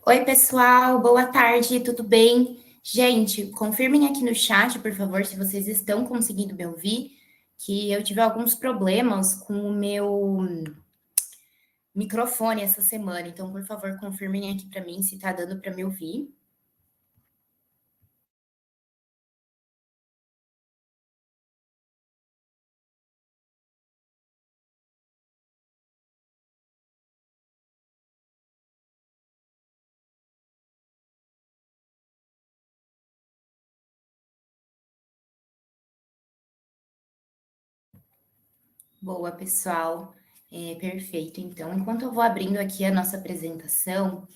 Oi, pessoal, boa tarde, tudo bem? Gente, confirmem aqui no chat, por favor, se vocês estão conseguindo me ouvir, que eu tive alguns problemas com o meu microfone essa semana. Então, por favor, confirmem aqui para mim se tá dando para me ouvir. Boa, pessoal. Perfeito. Então, enquanto eu vou abrindo aqui a nossa apresentação,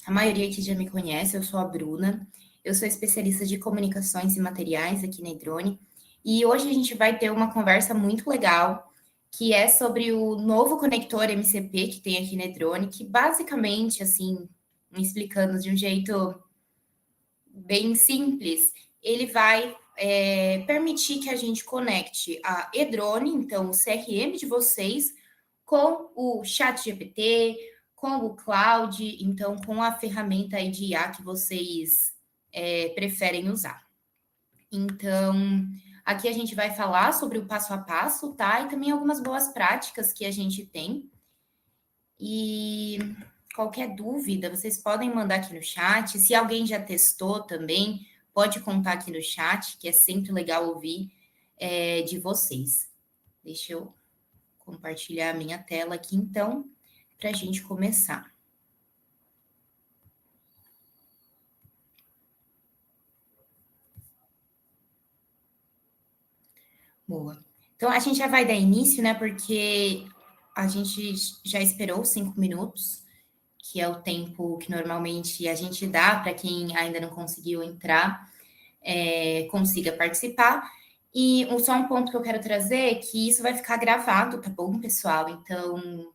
a maioria aqui já me conhece, eu sou a Bruna, eu sou especialista de comunicações e materiais aqui na Edrone, e hoje a gente vai ter uma conversa muito legal, que é sobre o novo conector MCP que tem aqui na Edrone, que basicamente, assim, me explicando de um jeito bem simples, ele vai permitir que a gente conecte a Edrone, então o CRM de vocês, com o Chat GPT, com o Cloud, então com a ferramenta aí de IA que vocês preferem usar. Então, aqui a gente vai falar sobre o passo a passo, tá? E também algumas boas práticas que a gente tem. E qualquer dúvida, vocês podem mandar aqui no chat. Se alguém já testou também, pode contar aqui no chat, que é sempre legal ouvir de vocês. Deixa eu compartilhar a minha tela aqui, então, para a gente começar. Boa. Então, a gente já vai dar início, né? Porque a gente já esperou 5 minutos, que é o tempo que normalmente a gente dá para quem ainda não conseguiu entrar, consiga participar. E só um ponto que eu quero trazer é que isso vai ficar gravado, tá bom, pessoal? Então,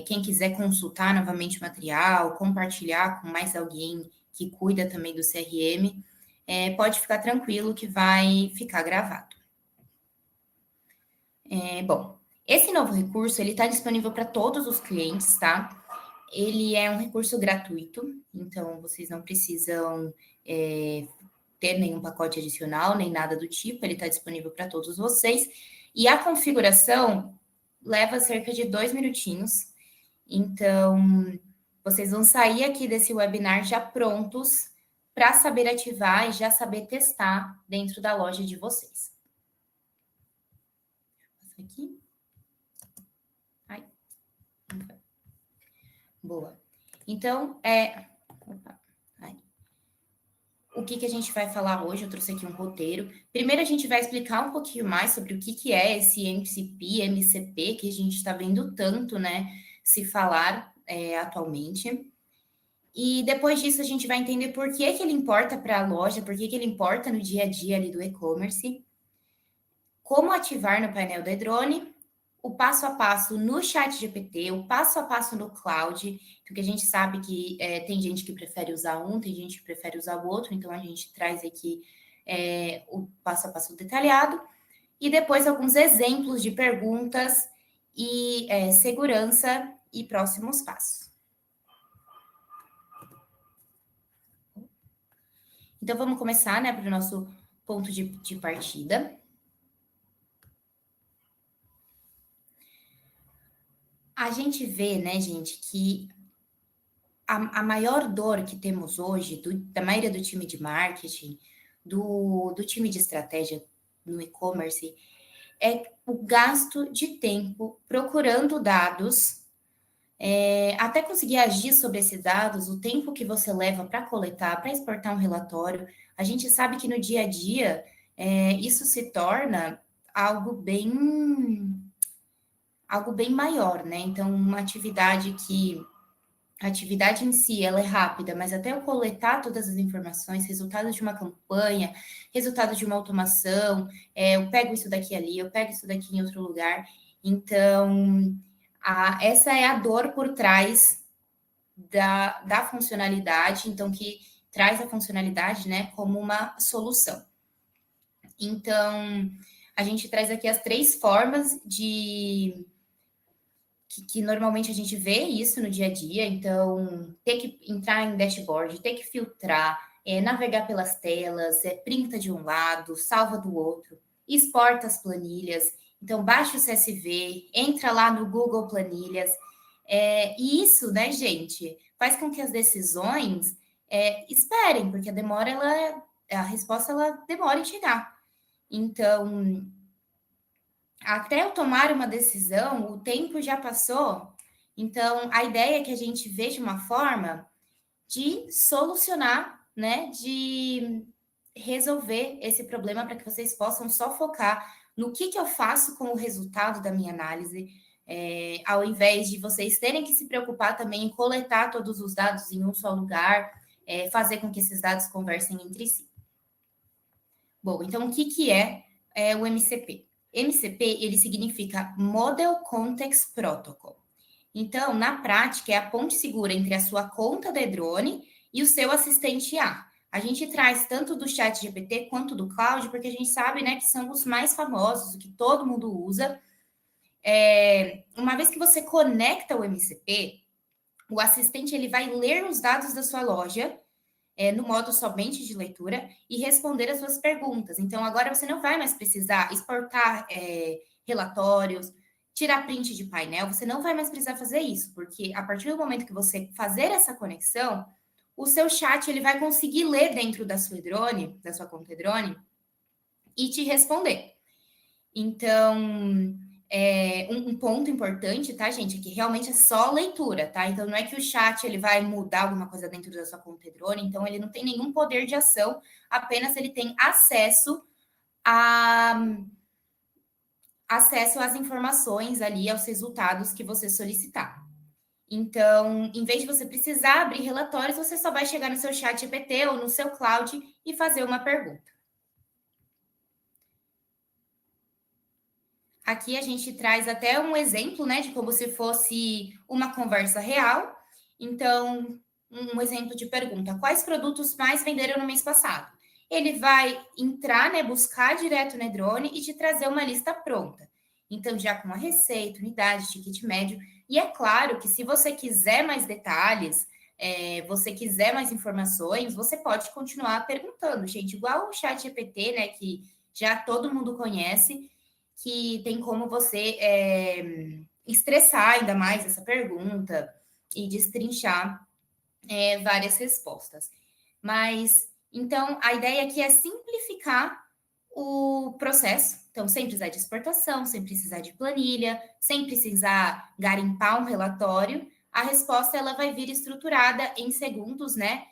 quem quiser consultar novamente o material, compartilhar com mais alguém que cuida também do CRM, pode ficar tranquilo que vai ficar gravado. Bom, esse novo recurso ele está disponível para todos os clientes, tá? Ele é um recurso gratuito, então vocês não precisam ter nenhum pacote adicional, nem nada do tipo, ele está disponível para todos vocês. E a configuração leva cerca de 2 minutinhos. Então, vocês vão sair aqui desse webinar já prontos para saber ativar e já saber testar dentro da loja de vocês. Aqui. Ai. Boa. Então, Opa. O que a gente vai falar hoje? Eu trouxe aqui um roteiro. Primeiro, a gente vai explicar um pouquinho mais sobre o que é esse MCP, que a gente está vendo tanto, né, se falar atualmente. E depois disso, a gente vai entender por que ele importa para a loja, por que ele importa no dia a dia ali do e-commerce, como ativar no painel do e-drone, o passo a passo no chat GPT, o passo a passo no cloud, porque a gente sabe que tem gente que prefere usar um, tem gente que prefere usar o outro, então a gente traz aqui o passo a passo detalhado, e depois alguns exemplos de perguntas e segurança e próximos passos. Então vamos começar, né, para o nosso ponto de partida. A gente vê, né, gente, que a maior dor que temos hoje, da maioria do time de marketing, do time de estratégia no e-commerce, é o gasto de tempo procurando dados, até conseguir agir sobre esses dados, o tempo que você leva para coletar, para exportar um relatório. A gente sabe que no dia a dia isso se torna algo bem maior, né? Então, uma atividade que a atividade em si, ela é rápida, mas até eu coletar todas as informações, resultado de uma campanha, resultado de uma automação, eu pego isso daqui ali, eu pego isso daqui em outro lugar. Então, essa é a dor por trás da funcionalidade, então, que traz a funcionalidade, né, como uma solução. Então, a gente traz aqui as 3 formas que normalmente a gente vê isso no dia a dia, então ter que entrar em dashboard, ter que filtrar, navegar pelas telas, printa de um lado, salva do outro, exporta as planilhas, então baixa o CSV, entra lá no Google Planilhas, e isso, né, gente, faz com que as decisões esperem, porque a resposta ela demora em chegar. Então, até eu tomar uma decisão, o tempo já passou. Então, a ideia é que a gente veja uma forma de solucionar, né? De resolver esse problema para que vocês possam só focar no que eu faço com o resultado da minha análise, ao invés de vocês terem que se preocupar também em coletar todos os dados em um só lugar, fazer com que esses dados conversem entre si. Bom, então o que é o MCP? MCP, ele significa Model Context Protocol. Então, na prática, é a ponte segura entre a sua conta da Edrone e o seu assistente IA. A gente traz tanto do chat GPT quanto do Cloud, porque a gente sabe, né, que são os mais famosos, o que todo mundo usa. Uma vez que você conecta o MCP, o assistente ele vai ler os dados da sua loja, no modo somente de leitura e responder as suas perguntas. Então, agora você não vai mais precisar exportar relatórios, tirar print de painel, você não vai mais precisar fazer isso, porque a partir do momento que você fazer essa conexão, o seu chat ele vai conseguir ler dentro da sua Edrone, da sua conta Edrone, e te responder. Então, um ponto importante, tá, gente, é que realmente é só leitura, tá? Então, não é que o chat ele vai mudar alguma coisa dentro da sua conta Edrone, então ele não tem nenhum poder de ação, apenas ele tem acesso às informações ali, aos resultados que você solicitar. Então, em vez de você precisar abrir relatórios, você só vai chegar no seu chat GPT ou no seu cloud e fazer uma pergunta. Aqui a gente traz até um exemplo, né, de como se fosse uma conversa real. Então, um exemplo de pergunta: quais produtos mais venderam no mês passado? Ele vai entrar, né, buscar direto no Edrone e te trazer uma lista pronta. Então, já com a receita, unidade, ticket médio. E é claro que se você quiser mais detalhes, você quiser mais informações, você pode continuar perguntando, gente, igual o chat GPT, né, que já todo mundo conhece, que tem como você estressar ainda mais essa pergunta e destrinchar várias respostas. Mas, então, a ideia aqui é simplificar o processo. Então, sem precisar de exportação, sem precisar de planilha, sem precisar garimpar um relatório, a resposta ela vai vir estruturada em segundos, né?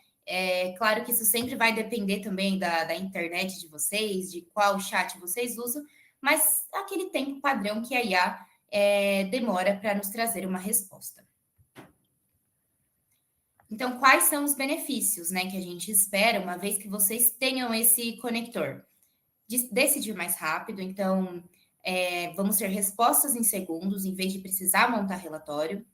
Claro que isso sempre vai depender também da internet de vocês, de qual chat vocês usam, mas aquele tempo padrão que a IA demora para nos trazer uma resposta. Então, quais são os benefícios, né, que a gente espera, uma vez que vocês tenham esse conector? Decidir mais rápido, então, vamos ter respostas em segundos, em vez de precisar montar relatório.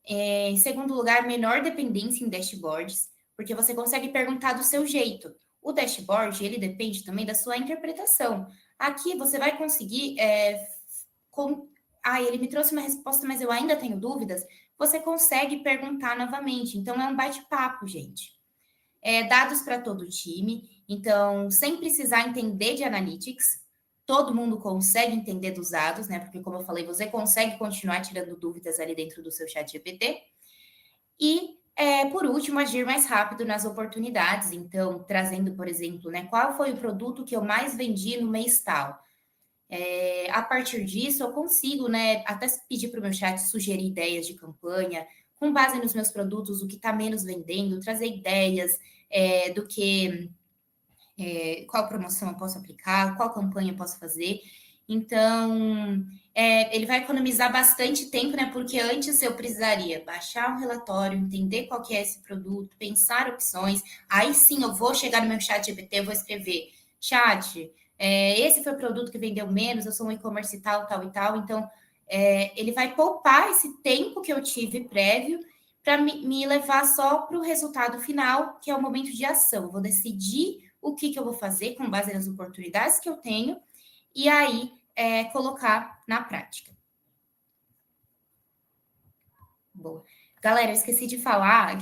Em segundo lugar, menor dependência em dashboards, porque você consegue perguntar do seu jeito. O dashboard, ele depende também da sua interpretação. Aqui, você vai conseguir... ele me trouxe uma resposta, mas eu ainda tenho dúvidas. Você consegue perguntar novamente. Então, é um bate-papo, gente. Dados para todo o time. Então, sem precisar entender de analytics, todo mundo consegue entender dos dados, né? Porque, como eu falei, você consegue continuar tirando dúvidas ali dentro do seu chat GPT. E, por último, agir mais rápido nas oportunidades. Então, trazendo, por exemplo, né? Qual foi o produto que eu mais vendi no mês tal? A partir disso, eu consigo, né, até pedir para o meu chat sugerir ideias de campanha, com base nos meus produtos, o que está menos vendendo, trazer ideias do que qual promoção eu posso aplicar, qual campanha eu posso fazer. Então, ele vai economizar bastante tempo, né? Porque antes eu precisaria baixar um relatório, entender qual que é esse produto, pensar opções. Aí sim eu vou chegar no meu chat GPT, eu vou escrever, chat, esse foi o produto que vendeu menos, eu sou um e-commerce tal, tal e tal. Então, ele vai poupar esse tempo que eu tive prévio para me levar só para o resultado final, que é o momento de ação. Eu vou decidir o que eu vou fazer com base nas oportunidades que eu tenho e aí colocar na prática. Boa. Galera, eu esqueci de falar,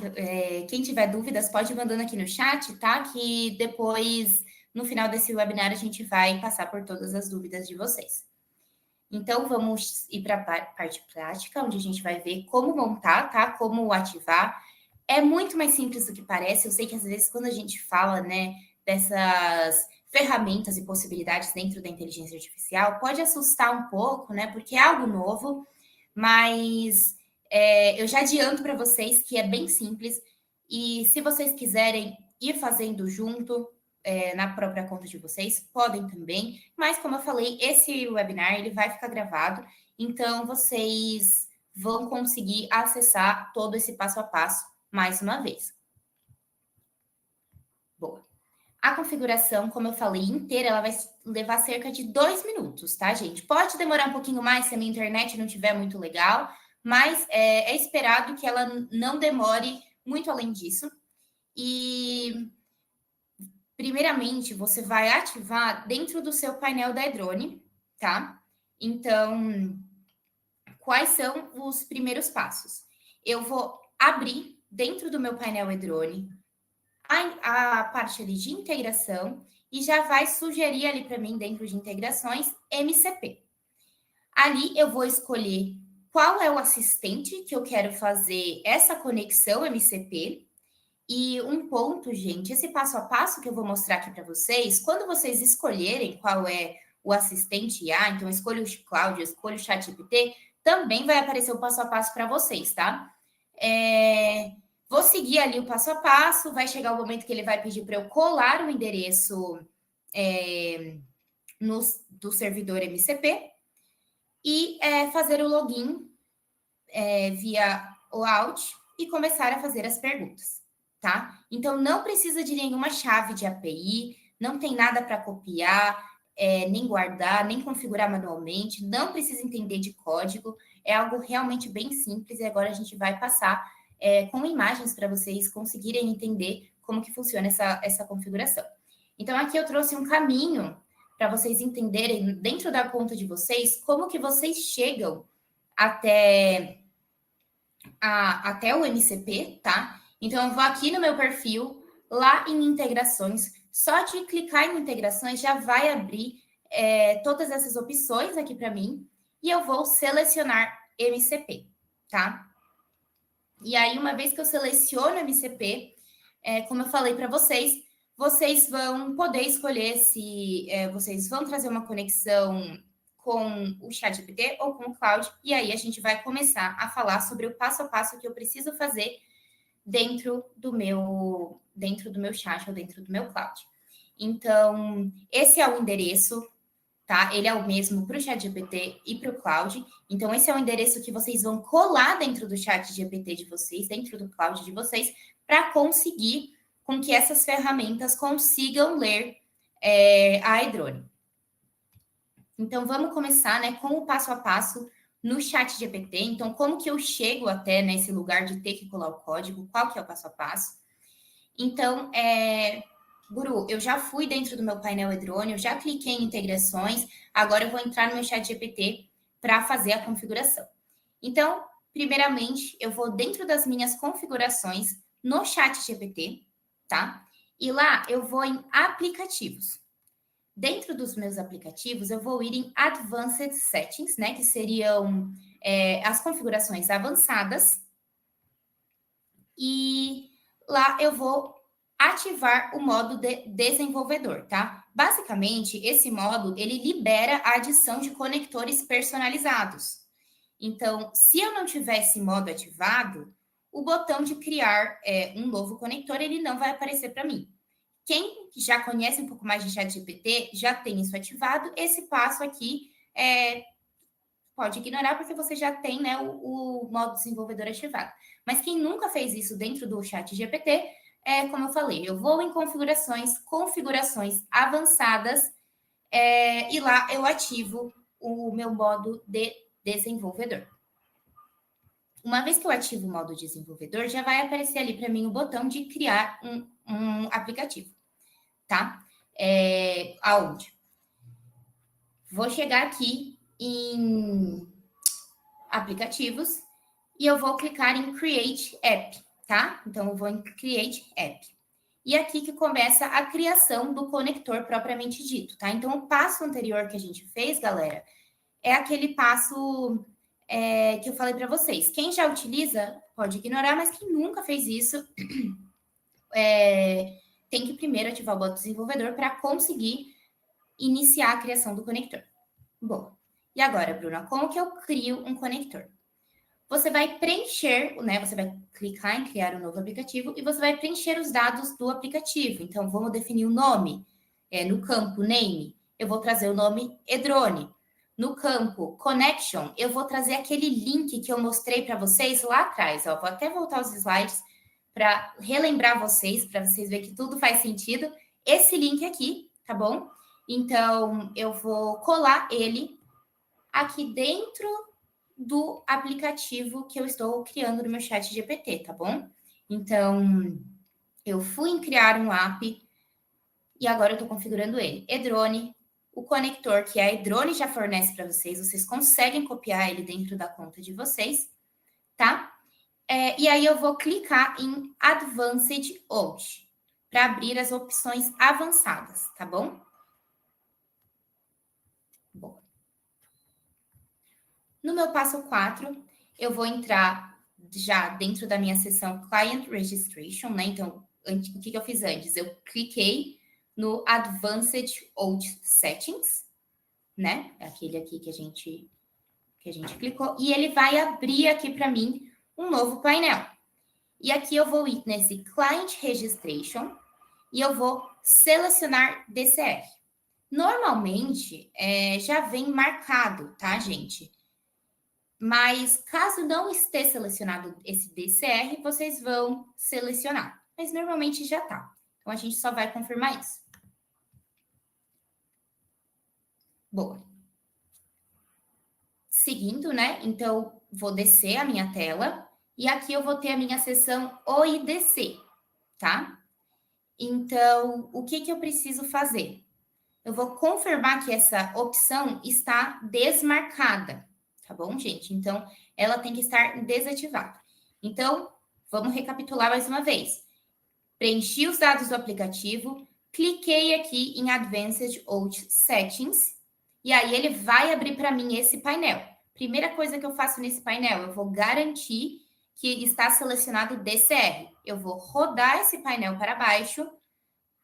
quem tiver dúvidas pode ir mandando aqui no chat, tá? Que depois, no final desse webinar, a gente vai passar por todas as dúvidas de vocês. Então, vamos ir para a parte prática, onde a gente vai ver como montar, tá? Como ativar. É muito mais simples do que parece. Eu sei que às vezes, quando a gente fala, né, dessas ferramentas e possibilidades dentro da inteligência artificial, pode assustar um pouco, né? Porque é algo novo, mas eu já adianto para vocês que é bem simples. E se vocês quiserem ir fazendo junto, na própria conta de vocês, podem também. Mas, como eu falei, esse webinar ele vai ficar gravado, então vocês vão conseguir acessar todo esse passo a passo mais uma vez. Boa. A configuração, como eu falei, inteira, ela vai levar cerca de 2 minutos, tá, gente? Pode demorar um pouquinho mais se a minha internet não estiver muito legal, mas é esperado que ela não demore muito além disso. E, primeiramente, você vai ativar dentro do seu painel da Edrone, tá? Então, quais são os primeiros passos? Eu vou abrir dentro do meu painel Edrone a parte ali de integração e já vai sugerir ali para mim, dentro de integrações, MCP. Ali eu vou escolher qual é o assistente que eu quero fazer essa conexão MCP. E um ponto, gente, esse passo a passo que eu vou mostrar aqui para vocês, quando vocês escolherem qual é o assistente IA, então escolha o Cláudio, escolha o ChatGPT, também vai aparecer o passo a passo para vocês, tá? Vou seguir ali o passo a passo, vai chegar o momento que ele vai pedir para eu colar o endereço do servidor MCP e fazer o login via o Out e começar a fazer as perguntas, tá? Então, não precisa de nenhuma chave de API, não tem nada para copiar, nem guardar, nem configurar manualmente, não precisa entender de código, é algo realmente bem simples e agora a gente vai passar com imagens para vocês conseguirem entender como que funciona essa configuração. Então, aqui eu trouxe um caminho para vocês entenderem dentro da conta de vocês como que vocês chegam até o MCP, tá? Então, eu vou aqui no meu perfil, lá em integrações, só de clicar em integrações já vai abrir todas essas opções aqui para mim e eu vou selecionar MCP, tá? E aí, uma vez que eu seleciono MCP, como eu falei para vocês, vocês vão poder escolher se vocês vão trazer uma conexão com o ChatGPT ou com o Cloud, e aí a gente vai começar a falar sobre o passo a passo que eu preciso fazer dentro do meu chat ou dentro do meu Cloud. Então, esse é o endereço, tá? Ele é o mesmo para o ChatGPT e para o Cloud. Então, esse é o endereço que vocês vão colar dentro do ChatGPT de vocês, dentro do Cloud de vocês, para conseguir com que essas ferramentas consigam ler a Edrone. Então, vamos começar, né, com o passo a passo no ChatGPT. Então, como que eu chego até nesse lugar de ter que colar o código? Qual que é o passo a passo? Então, Guru, eu já fui dentro do meu painel Edrone, eu já cliquei em integrações, agora eu vou entrar no meu ChatGPT para fazer a configuração. Então, primeiramente, eu vou dentro das minhas configurações no ChatGPT, tá? E lá eu vou em aplicativos. Dentro dos meus aplicativos, eu vou ir em Advanced Settings, né? Que seriam as configurações avançadas. E lá eu vou ativar o modo de desenvolvedor, tá? Basicamente, esse modo, ele libera a adição de conectores personalizados. Então, se eu não tiver esse modo ativado, o botão de criar um novo conector, ele não vai aparecer para mim. Quem já conhece um pouco mais de ChatGPT já tem isso ativado. Esse passo aqui pode ignorar, porque você já tem, né, o modo desenvolvedor ativado. Mas quem nunca fez isso dentro do ChatGPT, como eu falei, eu vou em configurações avançadas, e lá eu ativo o meu modo de desenvolvedor. Uma vez que eu ativo o modo desenvolvedor, já vai aparecer ali para mim o botão de criar um aplicativo, tá? Aonde? Vou chegar aqui em aplicativos e eu vou clicar em Create App, tá? Então, eu vou em Create App. E aqui que começa a criação do conector propriamente dito, tá? Então, o passo anterior que a gente fez, galera, é aquele passo que eu falei para vocês. Quem já utiliza, pode ignorar, mas quem nunca fez isso, tem que primeiro ativar o botão desenvolvedor para conseguir iniciar a criação do conector. Bom, e agora, Bruna, como que eu crio um conector? Você vai preencher, né? Você vai clicar em criar um novo aplicativo e você vai preencher os dados do aplicativo. Então, vamos definir o nome. No campo name, eu vou trazer o nome Edrone. No campo connection, eu vou trazer aquele link que eu mostrei para vocês lá atrás. Ó. Vou até voltar os slides para relembrar vocês, para vocês verem que tudo faz sentido. Esse link aqui, tá bom? Então, eu vou colar ele aqui dentro do aplicativo que eu estou criando no meu chat GPT, tá bom? Então, eu fui em criar um app e agora eu estou configurando ele. Edrone, o conector que a Edrone já fornece para vocês, vocês conseguem copiar ele dentro da conta de vocês, tá? E aí eu vou clicar em Advanced Out para abrir as opções avançadas, tá bom? Bom. No meu passo 4, eu vou entrar já dentro da minha seção Client Registration, né? Então, o que eu fiz antes? Eu cliquei no Advanced Out Settings, né? Aquele aqui que a gente clicou, e ele vai abrir aqui para mim um novo painel. E aqui eu vou ir nesse Client Registration e eu vou selecionar DCR. Normalmente, já vem marcado, tá, gente? Mas caso não esteja selecionado esse DCR, vocês vão selecionar. Mas normalmente já tá. Então a gente só vai confirmar isso. Boa. Seguindo, né? Então vou descer a minha tela e aqui eu vou ter a minha seção OIDC, tá? Então, o que eu preciso fazer? Eu vou confirmar que essa opção está desmarcada, tá bom, gente? Então, ela tem que estar desativada. Então, vamos recapitular mais uma vez. Preenchi os dados do aplicativo, cliquei aqui em Advanced Out Settings, e aí ele vai abrir para mim esse painel. Primeira coisa que eu faço nesse painel, eu vou garantir que está selecionado DCR. Eu vou rodar esse painel para baixo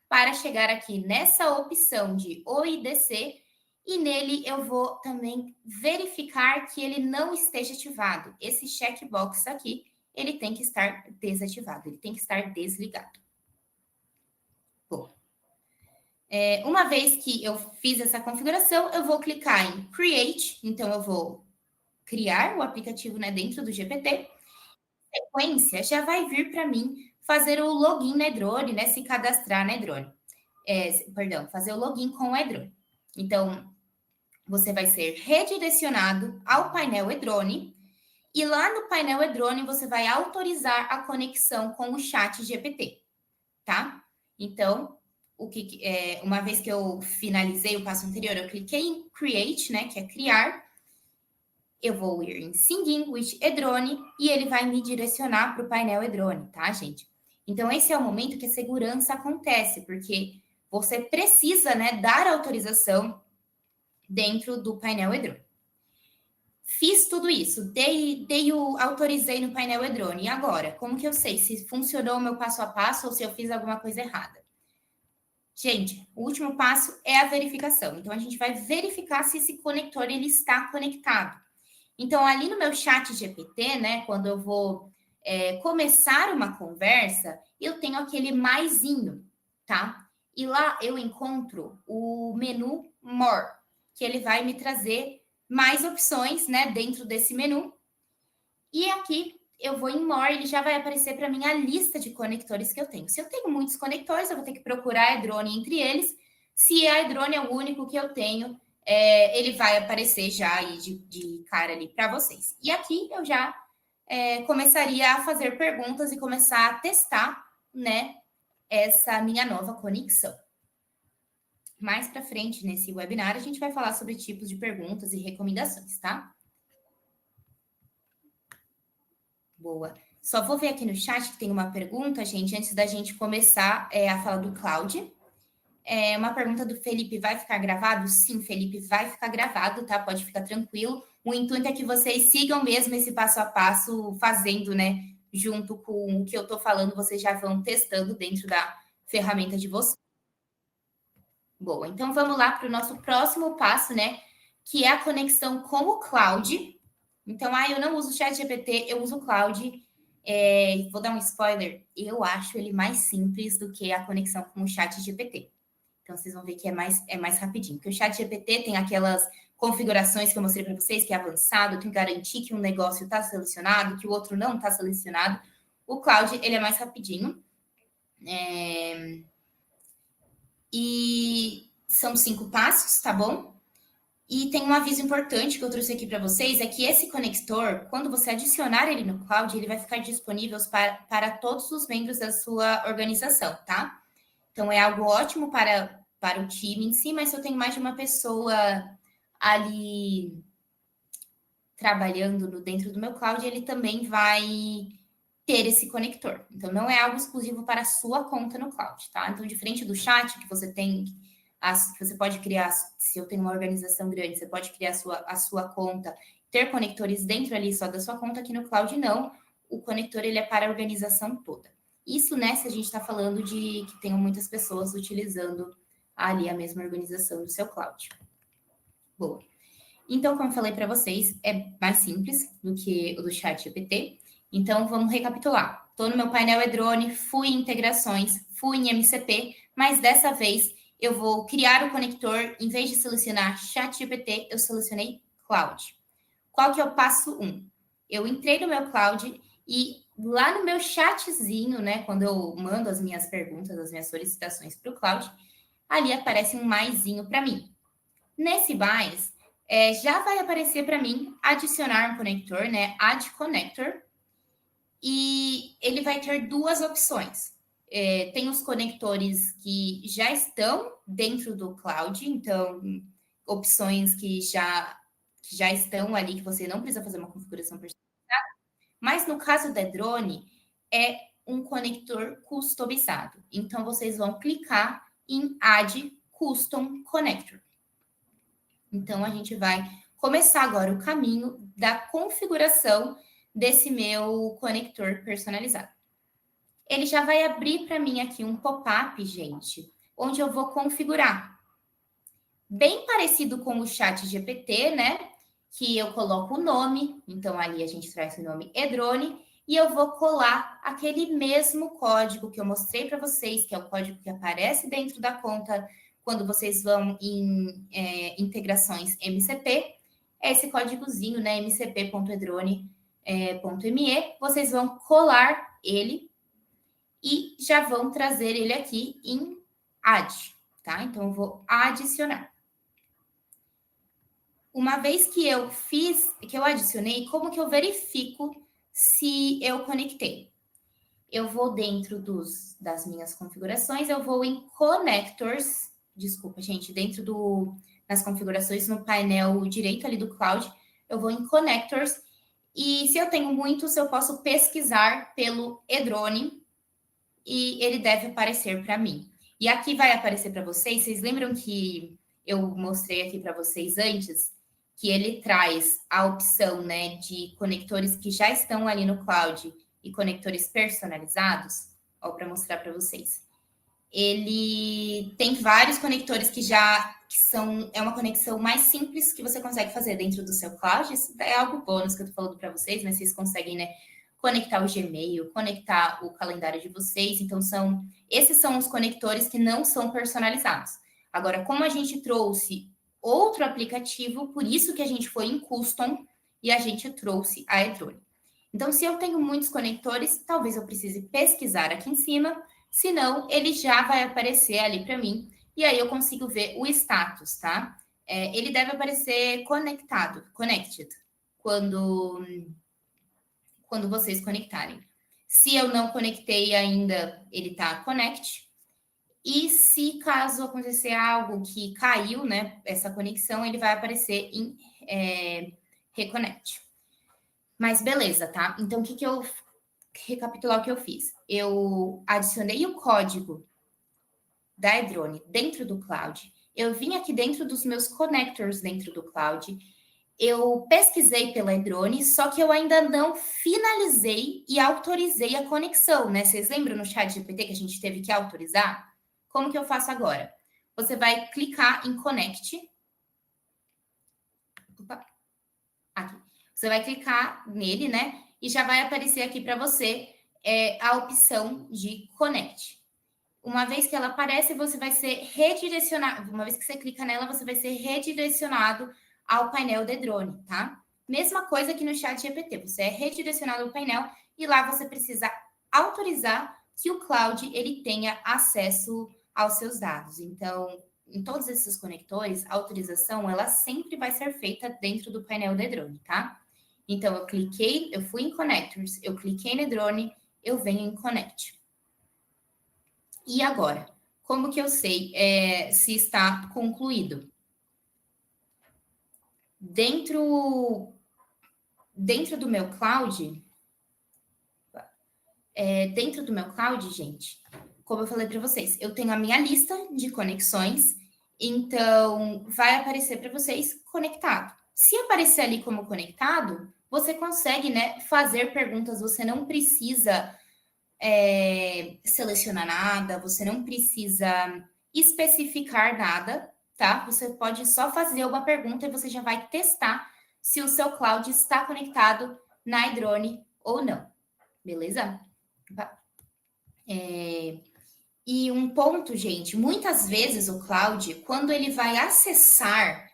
para chegar aqui nessa opção de OIDC e nele eu vou também verificar que ele não esteja ativado. Esse checkbox aqui, ele tem que estar desativado, ele tem que estar desligado. Bom, uma vez que eu fiz essa configuração, eu vou clicar em Create, então eu vou criar o aplicativo, né, dentro do GPT. Sequência, já vai vir para mim fazer o login na Edrone, né, se cadastrar na Edrone. Fazer o login com o Edrone. Então, você vai ser redirecionado ao painel Edrone e lá no painel Edrone você vai autorizar a conexão com o chat GPT, tá? Então, uma vez que eu finalizei o passo anterior, eu cliquei em Create, né, que é criar. Eu vou ir em Singing with Edrone e ele vai me direcionar para o painel Edrone, tá, gente? Então, esse é o momento que a segurança acontece, porque você precisa, né, dar autorização dentro do painel Edrone. Fiz tudo isso, autorizei no painel Edrone. E agora, como que eu sei se funcionou o meu passo a passo ou se eu fiz alguma coisa errada? Gente, o último passo é a verificação. Então, a gente vai verificar se esse conector ele está conectado. Então, ali no meu chat GPT, né, quando eu vou começar uma conversa, eu tenho aquele maisinho, tá? E lá eu encontro o menu More, que ele vai me trazer mais opções, né, dentro desse menu. E aqui eu vou em More, ele já vai aparecer para mim a lista de conectores que eu tenho. Se eu tenho muitos conectores, eu vou ter que procurar a Edrone entre eles. Se a Edrone é o único que eu tenho, ele vai aparecer já aí de cara ali para vocês. E aqui eu já começaria a fazer perguntas e começar a testar, né, essa minha nova conexão. Mais para frente, nesse webinar, a gente vai falar sobre tipos de perguntas e recomendações, tá? Boa. Só vou ver aqui no chat que tem uma pergunta, gente, antes da gente começar a fala do Cláudio. Uma pergunta do Felipe, vai ficar gravado? Sim, Felipe, vai ficar gravado, tá? Pode ficar tranquilo. O intuito é que vocês sigam mesmo esse passo a passo, fazendo, né? Junto com o que eu tô falando, vocês já vão testando dentro da ferramenta de vocês. Boa, então vamos lá para o nosso próximo passo, né? Que é a conexão com o Cloud. Então, eu não uso o ChatGPT, eu uso o Cloud. Vou dar um spoiler, eu acho ele mais simples do que a conexão com o ChatGPT. Então, vocês vão ver que é mais rapidinho. Porque o ChatGPT tem aquelas configurações que eu mostrei para vocês, que é avançado, tem que garantir que um negócio está selecionado, que o outro não está selecionado. O Cloud, ele é mais rapidinho. E são 5 passos, tá bom? E tem um aviso importante que eu trouxe aqui para vocês, é que esse conector, quando você adicionar ele no Cloud, ele vai ficar disponível para todos os membros da sua organização, tá? Então, é algo ótimo para o time em si, mas se eu tenho mais de uma pessoa ali trabalhando dentro do meu Cloud, ele também vai ter esse conector. Então, não é algo exclusivo para a sua conta no Cloud, tá? Então, diferente do chat, que você tem, você pode criar, se eu tenho uma organização grande, você pode criar a sua conta, ter conectores dentro ali só da sua conta, aqui no Cloud não. O conector, ele é para a organização toda. Isso, né, se a gente está falando de que tenham muitas pessoas utilizando ali a mesma organização do seu Cloud. Boa. Então, como eu falei para vocês, é mais simples do que o do ChatGPT. Então, vamos recapitular. Estou no meu painel e-drone, fui em integrações, fui em MCP, mas dessa vez eu vou criar o conector. Em vez de selecionar ChatGPT, eu selecionei Cloud. Qual que é o passo 1? Eu entrei no meu Cloud e lá no meu chatzinho, né, quando eu mando as minhas perguntas, as minhas solicitações para o Cloud, ali aparece um maisinho para mim. Nesse mais, já vai aparecer para mim adicionar um conector, né? Add Connector. E ele vai ter duas opções. Tem os conectores que já estão dentro do Cloud, então, opções que já estão ali, que você não precisa fazer uma configuração personalizada. Mas no caso da drone, é um conector customizado. Então, vocês vão clicar em Add Custom Connector. Então, a gente vai começar agora o caminho da configuração desse meu conector personalizado. Ele já vai abrir para mim aqui um pop-up, gente, onde eu vou configurar. Bem parecido com o chat GPT, né? Que eu coloco o nome, então ali a gente traz o nome e-drone, e eu vou colar aquele mesmo código que eu mostrei para vocês, que é o código que aparece dentro da conta quando vocês vão em integrações MCP, é esse códigozinho, né, mcp.edrone.me, vocês vão colar ele e já vão trazer ele aqui em add, tá? Então, eu vou adicionar. Uma vez que eu adicionei, como que eu verifico se eu conectei? Eu vou dentro das minhas configurações, eu vou em Connectors, desculpa, gente, nas configurações no painel direito ali do Cloud, eu vou em Connectors, e se eu tenho muitos, eu posso pesquisar pelo e-drone, e ele deve aparecer para mim. E aqui vai aparecer para vocês lembram que eu mostrei aqui para vocês antes, que ele traz a opção, né, de conectores que já estão ali no Cloud, e conectores personalizados, ó, para mostrar para vocês. Ele tem vários conectores que é uma conexão mais simples que você consegue fazer dentro do seu Cloud. Isso é algo bônus que eu tô falando para vocês, mas vocês conseguem, né, conectar o Gmail, conectar o calendário de vocês. Então, esses são os conectores que não são personalizados. Agora, como a gente trouxe outro aplicativo, por isso que a gente foi em Custom e a gente trouxe a e-drone. Então, se eu tenho muitos conectores, talvez eu precise pesquisar aqui em cima, senão ele já vai aparecer ali para mim, e aí eu consigo ver o status, tá? Ele deve aparecer connected, quando vocês conectarem. Se eu não conectei ainda, ele tá connect. E se caso acontecer algo que caiu, né, essa conexão, ele vai aparecer em reconnect. Mas beleza, tá? Então, o que que eu... Recapitular o que eu fiz. Eu adicionei o código da Edrone dentro do cloud. Eu vim aqui dentro dos meus connectors dentro do cloud. Eu pesquisei pela Edrone, só que eu ainda não finalizei e autorizei a conexão, né? Vocês lembram no chat GPT que a gente teve que autorizar? Como que eu faço agora? Você vai clicar em Connect. Opa, aqui. Você vai clicar nele, né? E já vai aparecer aqui para você a opção de Connect. Uma vez que ela aparece, você vai ser redirecionado. Uma vez que você clica nela, você vai ser redirecionado ao painel de drone, tá? Mesma coisa que no chat GPT. Você é redirecionado ao painel e lá você precisa autorizar que o cloud ele tenha acesso aos seus dados. Então, em todos esses conectores, a autorização ela sempre vai ser feita dentro do painel de drone, tá? Então, eu fui em Connectors, eu cliquei no drone, eu venho em Connect. E agora? Como que eu sei se está concluído? Dentro do meu cloud, gente, como eu falei para vocês, eu tenho a minha lista de conexões, então vai aparecer para vocês conectado. Se aparecer ali como conectado, você consegue, né, fazer perguntas, você não precisa selecionar nada, você não precisa especificar nada, tá? Você pode só fazer uma pergunta e você já vai testar se o seu cloud está conectado na iDrone ou não, beleza? E um ponto, gente, muitas vezes o cloud, quando ele vai acessar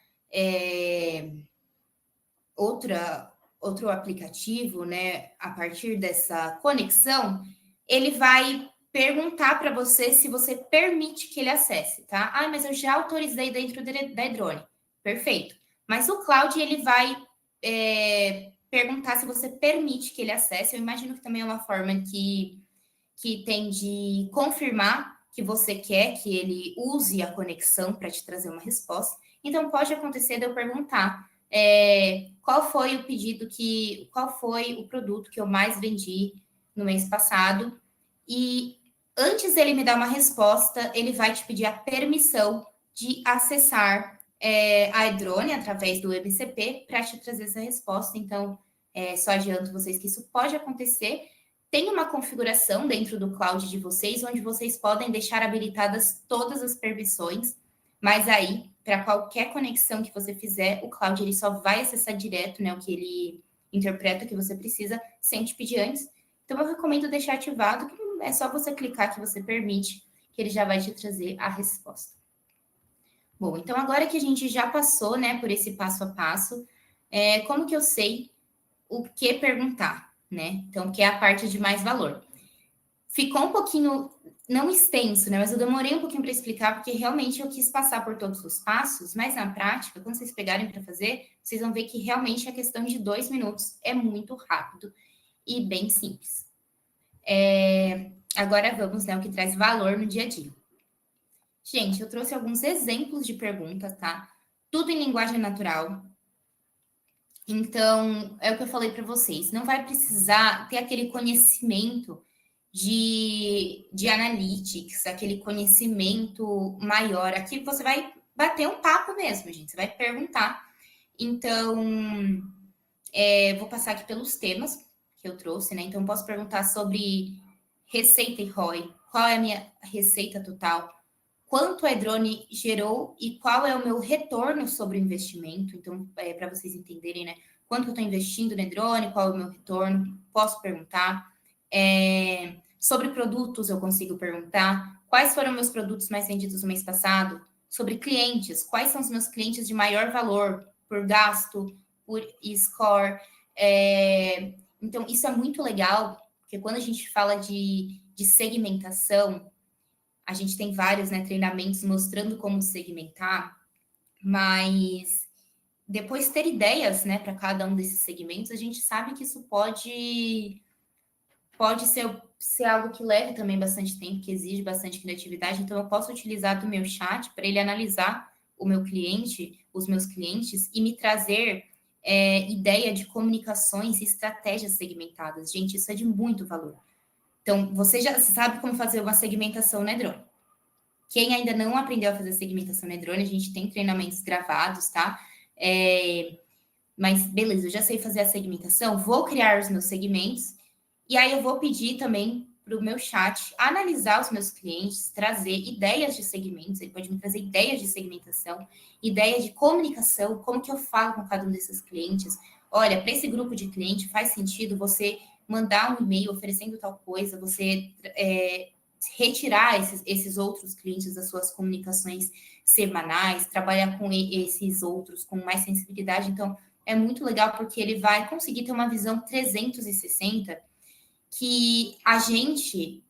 outro aplicativo, né, a partir dessa conexão, ele vai perguntar para você se você permite que ele acesse, tá? Ah, mas eu já autorizei dentro da Edrone. Perfeito. Mas o cloud, ele vai perguntar se você permite que ele acesse. Eu imagino que também é uma forma que tem de confirmar que você quer que ele use a conexão para te trazer uma resposta. Então, pode acontecer de eu perguntar qual foi qual foi o produto que eu mais vendi no mês passado. E antes dele me dar uma resposta, ele vai te pedir a permissão de acessar a iDrone através do MCP para te trazer essa resposta. Então, só adianto vocês que isso pode acontecer. Tem uma configuração dentro do cloud de vocês, onde vocês podem deixar habilitadas todas as permissões, mas aí, para qualquer conexão que você fizer, o cloud ele só vai acessar direto, né, o que ele interpreta que você precisa, sem te pedir antes. Então, eu recomendo deixar ativado, que é só você clicar que você permite, que ele já vai te trazer a resposta. Bom, então agora que a gente já passou, né, por esse passo a passo, como que eu sei o que perguntar, né? Então, que é a parte de mais valor. Ficou um pouquinho, não extenso, né? Mas eu demorei um pouquinho para explicar, porque realmente eu quis passar por todos os passos, mas na prática, quando vocês pegarem para fazer, vocês vão ver que realmente a questão de 2 minutos é muito rápido e bem simples. Agora vamos, né? O que traz valor no dia a dia. Gente, eu trouxe alguns exemplos de perguntas, tá? Tudo em linguagem natural. Então, é o que eu falei para vocês. Não vai precisar ter aquele conhecimento de analytics, aquele conhecimento maior. Aqui você vai bater um papo mesmo, gente. Você vai perguntar. Então, vou passar aqui pelos temas que eu trouxe, né? Então, posso perguntar sobre receita e ROI. Qual é a minha receita total? Quanto a drone gerou e qual é o meu retorno sobre o investimento? Então, para vocês entenderem, né? Quanto eu estou investindo no drone, qual é o meu retorno? Posso perguntar. Sobre produtos, eu consigo perguntar. Quais foram meus produtos mais vendidos no mês passado? Sobre clientes, quais são os meus clientes de maior valor por gasto, por score? Então, isso é muito legal, porque quando a gente fala de segmentação, a gente tem vários, né, treinamentos mostrando como segmentar, mas depois ter ideias, né, para cada um desses segmentos, a gente sabe que isso pode ser algo que leve também bastante tempo, que exige bastante criatividade. Então, eu posso utilizar do meu chat para ele analisar o meu cliente, os meus clientes, e me trazer ideia de comunicações e estratégias segmentadas. Gente, isso é de muito valor. Então, você já sabe como fazer uma segmentação Nedrone. Quem ainda não aprendeu a fazer segmentação Nedrone, a gente tem treinamentos gravados, tá? Mas, beleza, eu já sei fazer a segmentação, vou criar os meus segmentos, e aí eu vou pedir também para o meu chat analisar os meus clientes, trazer ideias de segmentos, ele pode me trazer ideias de segmentação, ideias de comunicação, como que eu falo com cada um desses clientes. Olha, para esse grupo de cliente faz sentido você mandar um e-mail oferecendo tal coisa, você retirar esses outros clientes das suas comunicações semanais, trabalhar com esses outros com mais sensibilidade. Então, é muito legal porque ele vai conseguir ter uma visão 360 que a gente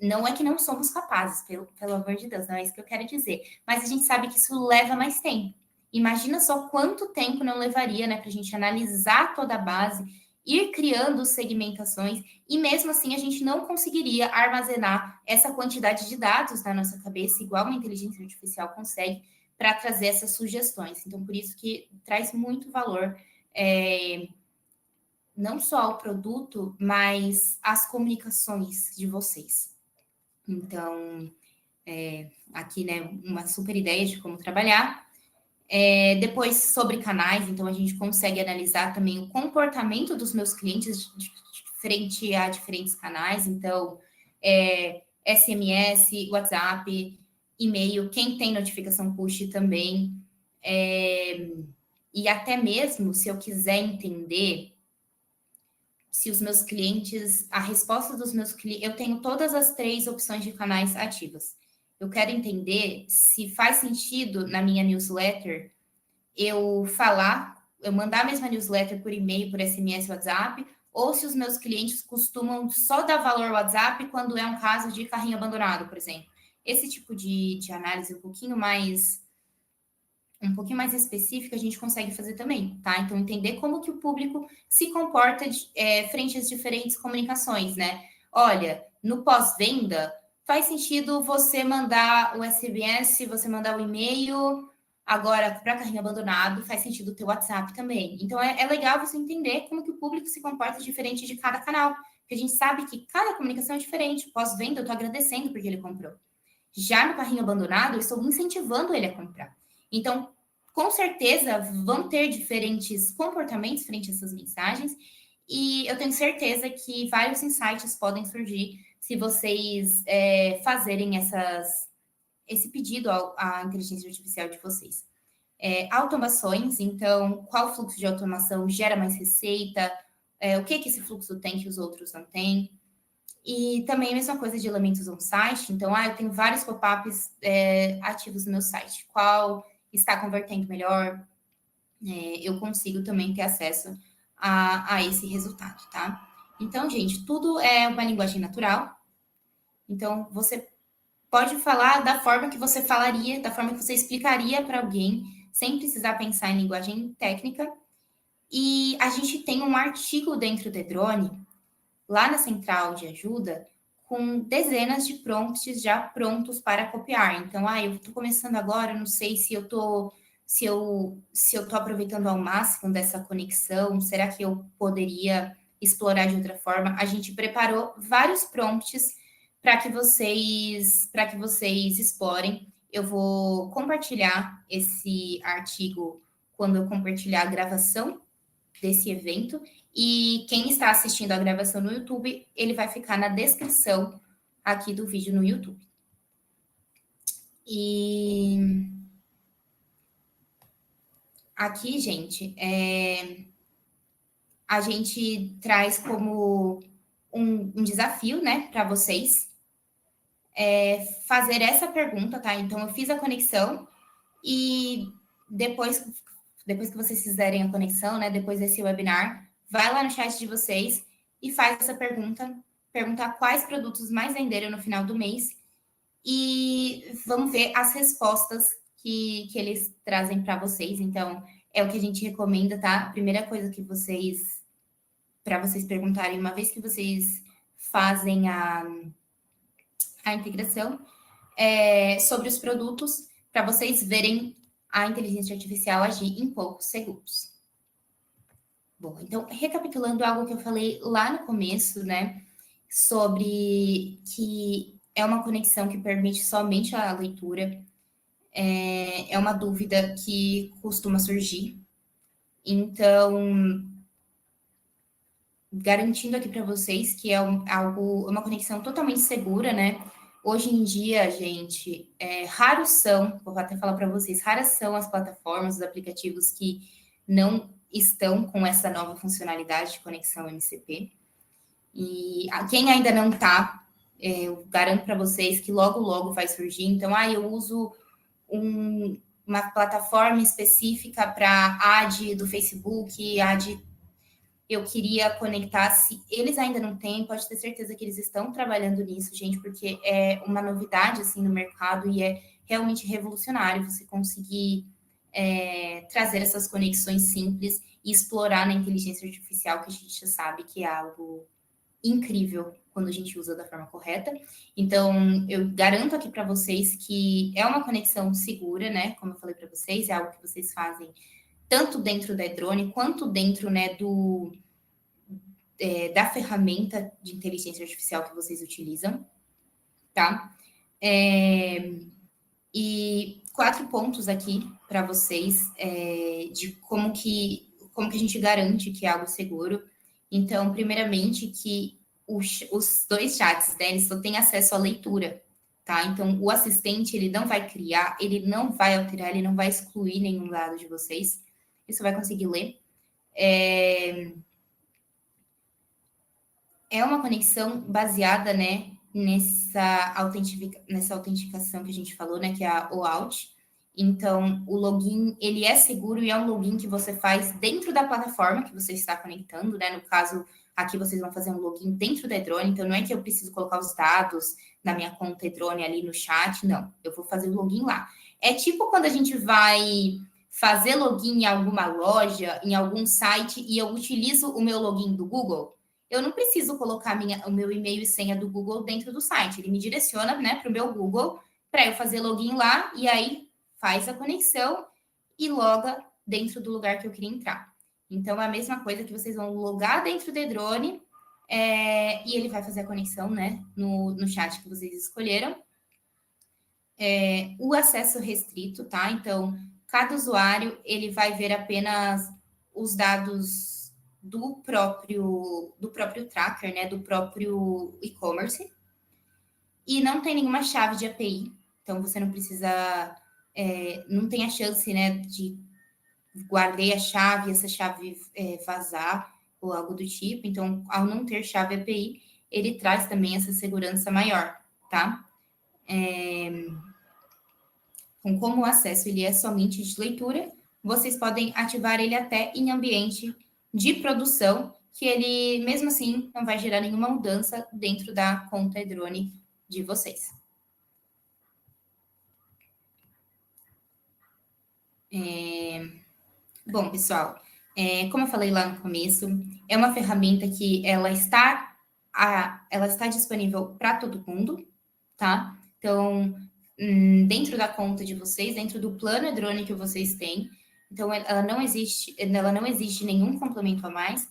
não é que não somos capazes, pelo amor de Deus, não é isso que eu quero dizer, mas a gente sabe que isso leva mais tempo. Imagina só quanto tempo não levaria, né, para a gente analisar toda a base, ir criando segmentações, e mesmo assim a gente não conseguiria armazenar essa quantidade de dados na nossa cabeça, igual uma inteligência artificial consegue, para trazer essas sugestões. Então, por isso que traz muito valor, não só ao produto, mas às comunicações de vocês. Então, aqui, né, uma super ideia de como trabalhar. Depois, sobre canais, então a gente consegue analisar também o comportamento dos meus clientes frente a diferentes canais. Então, SMS, WhatsApp, e-mail, quem tem notificação push também. E até mesmo, se eu quiser entender se os meus clientes, a resposta dos meus clientes, eu tenho todas as 3 opções de canais ativas. Eu quero entender se faz sentido na minha newsletter eu mandar a mesma newsletter por e-mail, por SMS, WhatsApp, ou se os meus clientes costumam só dar valor ao WhatsApp quando é um caso de carrinho abandonado, por exemplo. Esse tipo de análise um pouquinho mais específica, a gente consegue fazer também, tá? Então, entender como que o público se comporta frente às diferentes comunicações, né? Olha, no pós-venda, faz sentido você mandar o SMS, você mandar o e-mail. Agora, para carrinho abandonado, faz sentido o teu WhatsApp também. Então, é legal você entender como que o público se comporta diferente de cada canal. Porque a gente sabe que cada comunicação é diferente. Pós-venda, eu estou agradecendo porque ele comprou. Já no carrinho abandonado, eu estou incentivando ele a comprar. Então, com certeza, vão ter diferentes comportamentos frente a essas mensagens, e eu tenho certeza que vários insights podem surgir se vocês fazerem esse pedido à inteligência artificial de vocês. Automações, então, qual fluxo de automação gera mais receita? O que esse fluxo tem que os outros não têm? E também a mesma coisa de elementos on site. Então, eu tenho vários pop-ups ativos no meu site. Qual está convertendo melhor? Eu consigo também ter acesso a esse resultado, tá? Então, gente, tudo é uma linguagem natural. Então, você pode falar da forma que você falaria, da forma que você explicaria para alguém, sem precisar pensar em linguagem técnica. E a gente tem um artigo dentro do Drone, lá na central de ajuda, com dezenas de prompts já prontos para copiar. Então, eu estou começando agora, não sei se eu estou aproveitando ao máximo dessa conexão, será que eu poderia explorar de outra forma? A gente preparou vários prompts para que vocês explorem. Eu vou compartilhar esse artigo quando eu compartilhar a gravação desse evento. E quem está assistindo a gravação no YouTube, ele vai ficar na descrição aqui do vídeo no YouTube. E aqui, gente, a gente traz como um desafio, né, para vocês fazer essa pergunta, tá? Então, eu fiz a conexão e depois que vocês fizerem a conexão, né, depois desse webinar, vai lá no chat de vocês e faz essa perguntar quais produtos mais venderam no final do mês e vamos ver as respostas que eles trazem para vocês. Então, é o que a gente recomenda, tá? A primeira coisa para vocês perguntarem, uma vez que vocês fazem a integração, sobre os produtos, para vocês verem a inteligência artificial agir em poucos segundos. Bom, então, recapitulando algo que eu falei lá no começo, né, sobre que é uma conexão que permite somente a leitura, é uma dúvida que costuma surgir. Então, garantindo aqui para vocês que é uma conexão totalmente segura, né? Hoje em dia, gente, raros são, vou até falar para vocês, raras são as plataformas, os aplicativos que não estão com essa nova funcionalidade de conexão MCP. E quem ainda não está, eu garanto para vocês que logo, logo vai surgir. Então, eu uso uma plataforma específica para ad do Facebook, ad eu queria conectar, se eles ainda não têm, pode ter certeza que eles estão trabalhando nisso, gente, porque é uma novidade, assim, no mercado e é realmente revolucionário você conseguir trazer essas conexões simples e explorar na inteligência artificial, que a gente já sabe que é algo incrível quando a gente usa da forma correta. Então, eu garanto aqui para vocês que é uma conexão segura, né? Como eu falei para vocês, é algo que vocês fazem tanto dentro da drone quanto dentro, né, da ferramenta de inteligência artificial que vocês utilizam, tá? E 4 pontos aqui para vocês de como que a gente garante que é algo seguro. Então, primeiramente, que os 2 chats, né, eles só têm acesso à leitura, tá? Então, o assistente, ele não vai criar, ele não vai alterar, ele não vai excluir nenhum dado de vocês. Você vai conseguir ler. É uma conexão baseada, né, nessa autenticação que a gente falou, né, que é a OAuth. Então, o login, ele é seguro e é um login que você faz dentro da plataforma que você está conectando, né? No caso, aqui vocês vão fazer um login dentro da Edrone, então não é que eu preciso colocar os dados na minha conta Edrone ali no chat, não. Eu vou fazer o login lá. É tipo quando a gente vai fazer login em alguma loja, em algum site, e eu utilizo o meu login do Google. Eu não preciso colocar o meu e-mail e senha do Google dentro do site. Ele me direciona, né, para o meu Google para eu fazer login lá e aí faz a conexão e loga dentro do lugar que eu queria entrar. Então, é a mesma coisa que vocês vão logar dentro do drone e ele vai fazer a conexão, né, no chat que vocês escolheram. O acesso restrito, tá? Então, cada usuário, ele vai ver apenas os dados do próprio tracker, né, do próprio e-commerce, e não tem nenhuma chave de API, então você não precisa, não tem a chance, né, de guardei a chave, essa chave vazar ou algo do tipo, então, ao não ter chave API, ele traz também essa segurança maior, tá? Como o acesso ele é somente de leitura, vocês podem ativar ele até em ambiente de produção, que ele, mesmo assim, não vai gerar nenhuma mudança dentro da conta drone de vocês. Bom, pessoal, como eu falei lá no começo, é uma ferramenta que ela está disponível para todo mundo, tá? Então, dentro da conta de vocês, dentro do plano drone que vocês têm. Então, ela não exige nenhum complemento a mais.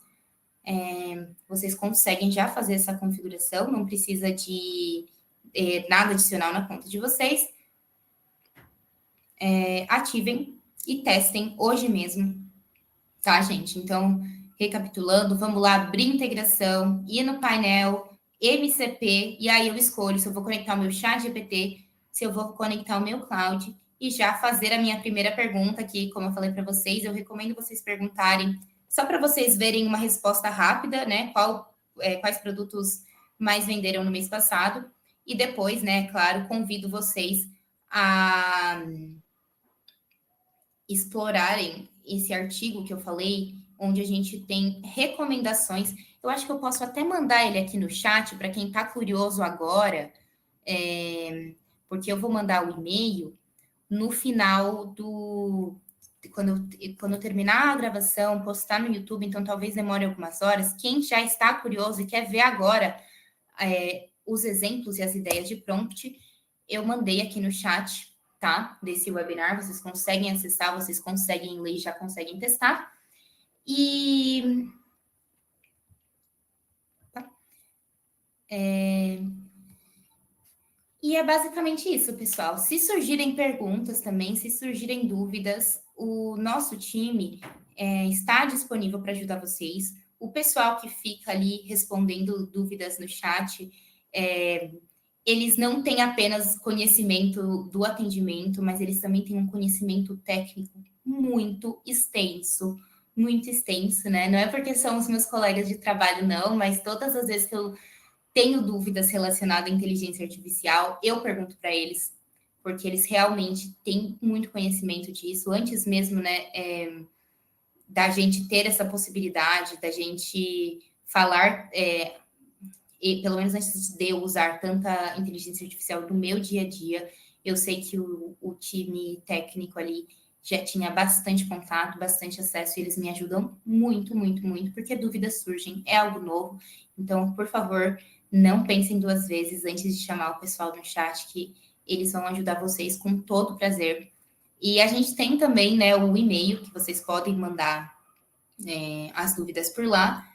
Vocês conseguem já fazer essa configuração, não precisa de nada adicional na conta de vocês. Ativem e testem hoje mesmo, tá, gente? Então, recapitulando, vamos lá, abrir integração, ir no painel, MCP, e aí eu escolho se eu vou conectar o meu chat GPT, se eu vou conectar o meu cloud, e já fazer a minha primeira pergunta aqui, como eu falei para vocês, eu recomendo vocês perguntarem, só para vocês verem uma resposta rápida, né? Quais produtos mais venderam no mês passado, e depois, né, claro, convido vocês a explorarem esse artigo que eu falei, onde a gente tem recomendações. Eu acho que eu posso até mandar ele aqui no chat para quem está curioso agora, porque eu vou mandar o e-mail no final do. Quando eu terminar a gravação, postar no YouTube, então talvez demore algumas horas. Quem já está curioso e quer ver agora os exemplos e as ideias de prompt, eu mandei aqui no chat, tá? Desse webinar, vocês conseguem acessar, vocês conseguem ler, já conseguem testar. E E é basicamente isso, pessoal. Se surgirem perguntas também, se surgirem dúvidas, o nosso time está disponível para ajudar vocês. O pessoal que fica ali respondendo dúvidas no chat, eles não têm apenas conhecimento do atendimento, mas eles também têm um conhecimento técnico muito extenso, né? Não é porque são os meus colegas de trabalho, não, mas todas as vezes que eu tenho dúvidas relacionadas à inteligência artificial, eu pergunto para eles, porque eles realmente têm muito conhecimento disso, antes mesmo, né, da gente ter essa possibilidade, da gente falar, e pelo menos antes de eu usar tanta inteligência artificial no meu dia a dia, eu sei que o time técnico ali já tinha bastante contato, bastante acesso, e eles me ajudam muito, muito, muito, porque dúvidas surgem, é algo novo. Então, por favor, não pensem duas vezes antes de chamar o pessoal no chat, que eles vão ajudar vocês com todo prazer. E a gente tem também, né, o e-mail que vocês podem mandar as dúvidas por lá.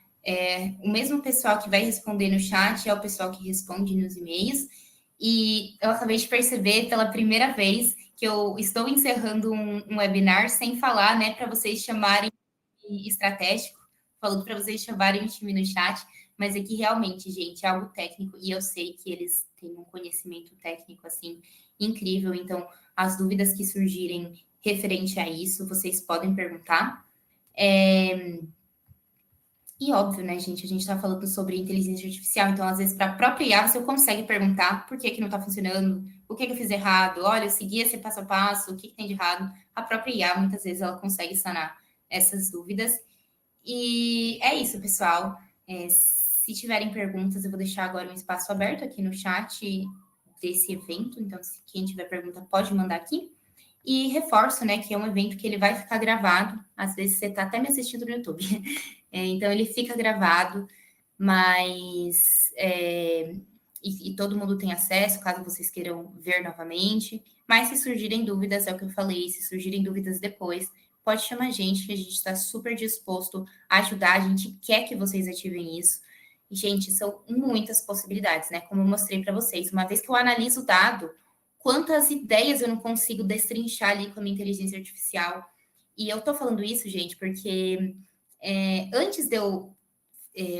O mesmo pessoal que vai responder no chat é o pessoal que responde nos e-mails. E eu acabei de perceber pela primeira vez que eu estou encerrando um webinar sem falar, né, para vocês chamarem estratégico, falando para vocês chamarem o time no chat, mas é que realmente, gente, é algo técnico e eu sei que eles têm um conhecimento técnico assim incrível. Então, as dúvidas que surgirem referente a isso, vocês podem perguntar. E óbvio, né, gente, a gente está falando sobre inteligência artificial, então às vezes para a própria IA você consegue perguntar por que que não está funcionando, o que que eu fiz errado, olha, eu segui esse passo a passo, o que que tem de errado. A própria IA, muitas vezes, ela consegue sanar essas dúvidas. E é isso, pessoal. Se tiverem perguntas, eu vou deixar agora um espaço aberto aqui no chat desse evento, então se quem tiver pergunta pode mandar aqui. E reforço, né, que é um evento que ele vai ficar gravado, às vezes você está até me assistindo no YouTube. Então, ele fica gravado, mas. E todo mundo tem acesso, caso vocês queiram ver novamente. Mas se surgirem dúvidas, é o que eu falei, se surgirem dúvidas depois, pode chamar a gente, que a gente está super disposto a ajudar, a gente quer que vocês ativem isso. E, gente, são muitas possibilidades, né? Como eu mostrei para vocês, uma vez que eu analiso o dado, quantas ideias eu não consigo destrinchar ali com a minha inteligência artificial. E eu tô falando isso, gente, porque antes de eu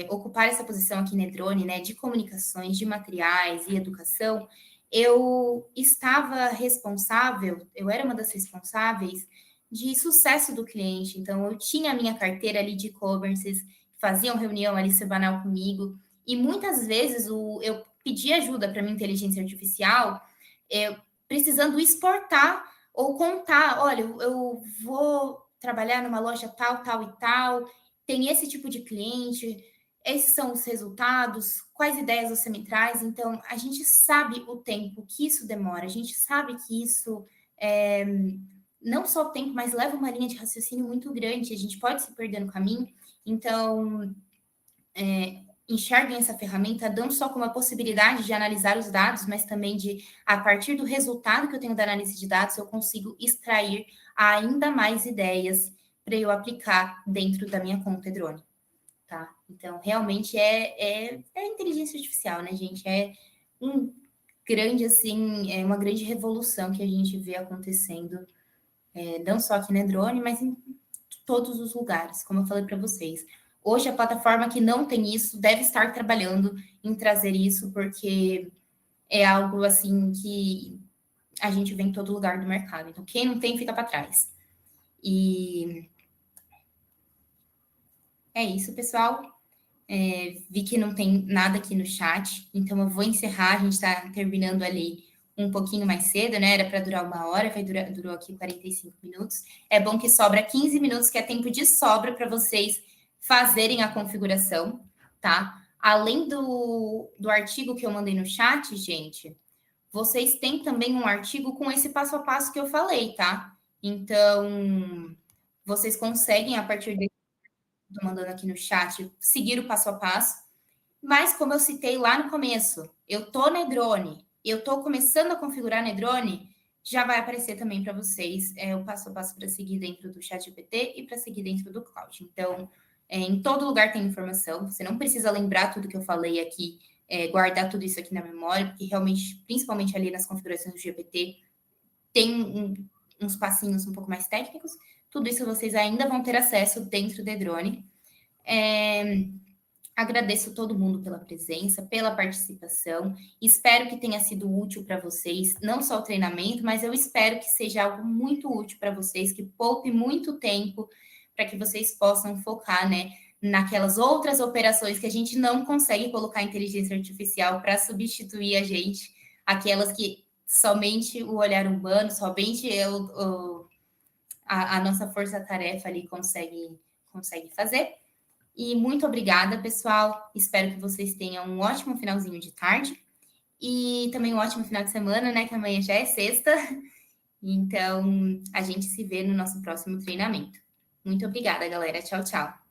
ocupar essa posição aqui na Edrone, né, de comunicações, de materiais e educação, eu estava responsável, eu era uma das responsáveis de sucesso do cliente. Então, eu tinha a minha carteira ali de e-commerces, faziam reunião ali semanal comigo, e muitas vezes eu pedi ajuda para minha inteligência artificial, precisando exportar ou contar, olha, eu vou trabalhar numa loja tal, tal e tal, tem esse tipo de cliente, esses são os resultados, quais ideias você me traz? Então, a gente sabe o tempo que isso demora, a gente sabe que isso não só o tempo, mas leva uma linha de raciocínio muito grande, a gente pode se perder no caminho. Então, enxerguem essa ferramenta não só como a possibilidade de analisar os dados, mas também de, a partir do resultado que eu tenho da análise de dados, eu consigo extrair ainda mais ideias para eu aplicar dentro da minha conta Drone, tá? Então, realmente é inteligência artificial, né, gente? É um grande, assim, é uma grande revolução que a gente vê acontecendo, não só aqui na Drone, mas em todos os lugares, como eu falei para vocês. Hoje, a plataforma que não tem isso deve estar trabalhando em trazer isso, porque é algo assim que a gente vê em todo lugar do mercado. Então, quem não tem, fica para trás. E é isso, pessoal. Vi que não tem nada aqui no chat, então eu vou encerrar. A gente está terminando ali um pouquinho mais cedo, né? Era para durar 1 hora, durou aqui 45 minutos. É bom que sobra 15 minutos, que é tempo de sobra para vocês fazerem a configuração, tá? Além do artigo que eu mandei no chat, gente, vocês têm também um artigo com esse passo a passo que eu falei, tá? Então, vocês conseguem, a partir de estou mandando aqui no chat, seguir o passo a passo. Mas, como eu citei lá no começo, eu estou na Edrone, eu estou começando a configurar na Edrone, já vai aparecer também para vocês o passo a passo para seguir dentro do ChatGPT e para seguir dentro do Cloud. Então, em todo lugar tem informação, você não precisa lembrar tudo que eu falei aqui, guardar tudo isso aqui na memória, porque realmente, principalmente ali nas configurações do GPT, tem uns passinhos um pouco mais técnicos. Tudo isso vocês ainda vão ter acesso dentro do Drone. Agradeço todo mundo pela presença, pela participação. Espero que tenha sido útil para vocês, não só o treinamento, mas eu espero que seja algo muito útil para vocês, que poupe muito tempo para que vocês possam focar, né, naquelas outras operações que a gente não consegue colocar inteligência artificial para substituir a gente, aquelas que somente o olhar humano, somente a nossa força-tarefa ali consegue fazer. E muito obrigada, pessoal. Espero que vocês tenham um ótimo finalzinho de tarde e também um ótimo final de semana, né? Que amanhã já é sexta. Então, a gente se vê no nosso próximo treinamento. Muito obrigada, galera. Tchau, tchau.